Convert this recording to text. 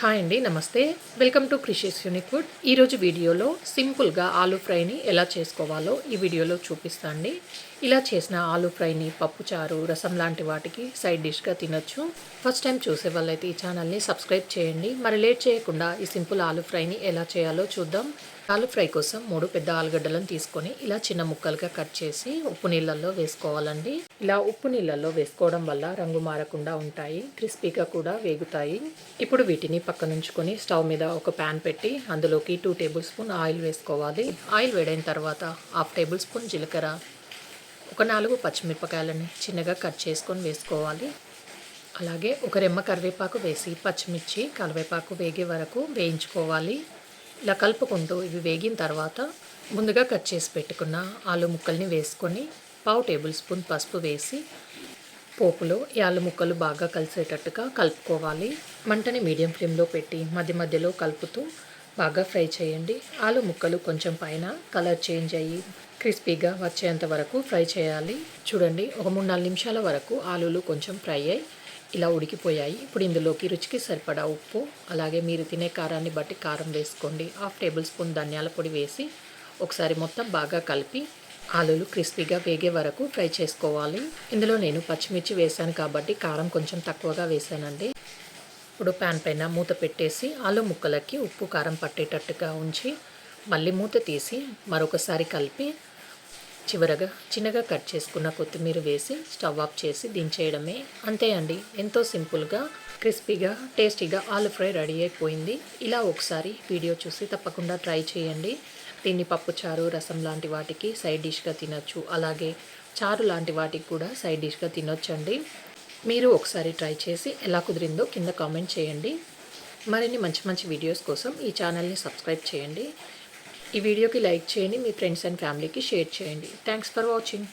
Hi అండి, నమస్తే. Welcome to క్రిషియస్ యూనిక్ ఫుడ్. ఈరోజు వీడియోలో సింపుల్గా ఆలూ ఫ్రైని ఎలా చేసుకోవాలో ఈ వీడియోలో చూపిస్తాండి. ఇలా చేసిన ఆలూ ఫ్రైని పప్పుచారు, రసం లాంటి వాటికి సైడ్ డిష్గా తినొచ్చు. ఫస్ట్ టైం చూసే వాళ్ళైతే ఈ ఛానల్ని సబ్స్క్రైబ్ చేయండి. మరి లేట్ చేయకుండా ఈ సింపుల్ ఆలూ ఫ్రైని ఎలా చేయాలో చూద్దాం. ఆలూ ఫ్రై కోసం 3 పెద్ద ఆలుగడ్డలను తీసుకొని ఇలా చిన్న ముక్కలుగా కట్ చేసి ఉప్పు నీళ్ళల్లో వేసుకోవాలండి. ఇలా ఉప్పు నీళ్ళల్లో వేసుకోవడం వల్ల రంగు మారకుండా ఉంటాయి, క్రిస్పీగా కూడా వేగుతాయి. ఇప్పుడు వీటిని పక్కనుంచుకొని స్టవ్ మీద ఒక ప్యాన్ పెట్టి అందులోకి 2 టేబుల్ స్పూన్ ఆయిల్ వేసుకోవాలి. ఆయిల్ వేడైన తర్వాత 1/2 టేబుల్ స్పూన్ జీలకర్ర, ఒక 4 పచ్చిమిరపకాయలని చిన్నగా కట్ చేసుకొని వేసుకోవాలి. అలాగే ఒక రెమ్మ కరివేపాకు వేసి పచ్చిమిర్చి, కరివేపాకు వేగే వరకు వేయించుకోవాలి. ఇలా కలుపుకుంటూ ఇవి వేగిన తర్వాత ముందుగా కట్ చేసి పెట్టుకున్న ఆలు ముక్కల్ని వేసుకొని 1/2 టేబుల్ స్పూన్ పసుపు వేసి పోపులో ఈ ఆలు ముక్కలు బాగా కలిసేటట్టుగా కలుపుకోవాలి. మంటని మీడియం ఫ్లేమ్లో పెట్టి మధ్య మధ్యలో కలుపుతూ బాగా ఫ్రై చేయండి. ఆలు ముక్కలు కొంచెం పైన కలర్ చేంజ్ అయ్యి క్రిస్పీగా వచ్చేంత వరకు ఫ్రై చేయాలి. చూడండి, ఒక 3-4 నిమిషాల వరకు ఆలులు కొంచెం ఫ్రై అయ్యి ఇలా ఉడికిపోయాయి. ఇప్పుడు ఇందులోకి రుచికి సరిపడా ఉప్పు, అలాగే మీరు తినే కారాన్ని బట్టి కారం వేసుకోండి. 1/2 టేబుల్ స్పూన్ ధనియాల పొడి వేసి ఒకసారి మొత్తం బాగా కలిపి ఆలులు క్రిస్పీగా వేగే వరకు ఫ్రై చేసుకోవాలి. ఇందులో నేను పచ్చిమిర్చి వేసాను కాబట్టి కారం కొంచెం తక్కువగా వేసానండి. ఇప్పుడు ప్యాన్ పైన మూత పెట్టేసి ఆలు ముక్కలకి ఉప్పు కారం పట్టేటట్టుగా ఉంచి మళ్ళీ మూత తీసి మరొకసారి కలిపి చివరగా చిన్నగా కట్ చేసుకున్న కొత్తిమీర వేసి స్టవ్ ఆఫ్ చేసి దించేయడమే. అంతే అండి, ఎంతో సింపుల్గా క్రిస్పీగా టేస్టీగా ఆలు ఫ్రై రెడీ అయిపోయింది. ఇలా ఒకసారి వీడియో చూసి తప్పకుండా ట్రై చేయండి. దీన్ని పప్పుచారు, రసం లాంటి వాటికి సైడ్ డిష్గా తినొచ్చు. అలాగే చారు లాంటి వాటికి కూడా సైడ్ డిష్గా తినొచ్చండి. మీరు ఒకసారి ట్రై చేసి ఎలా కుదిరిందో కింద కామెంట్ చేయండి. మరిన్ని మంచి మంచి వీడియోస్ కోసం ఈ ఛానల్ని సబ్స్క్రైబ్ చేయండి. ఈ వీడియోకి లైక్ చేయండి, మీ ఫ్రెండ్స్ అండ్ ఫ్యామిలీకి షేర్ చేయండి. Thanks for watching.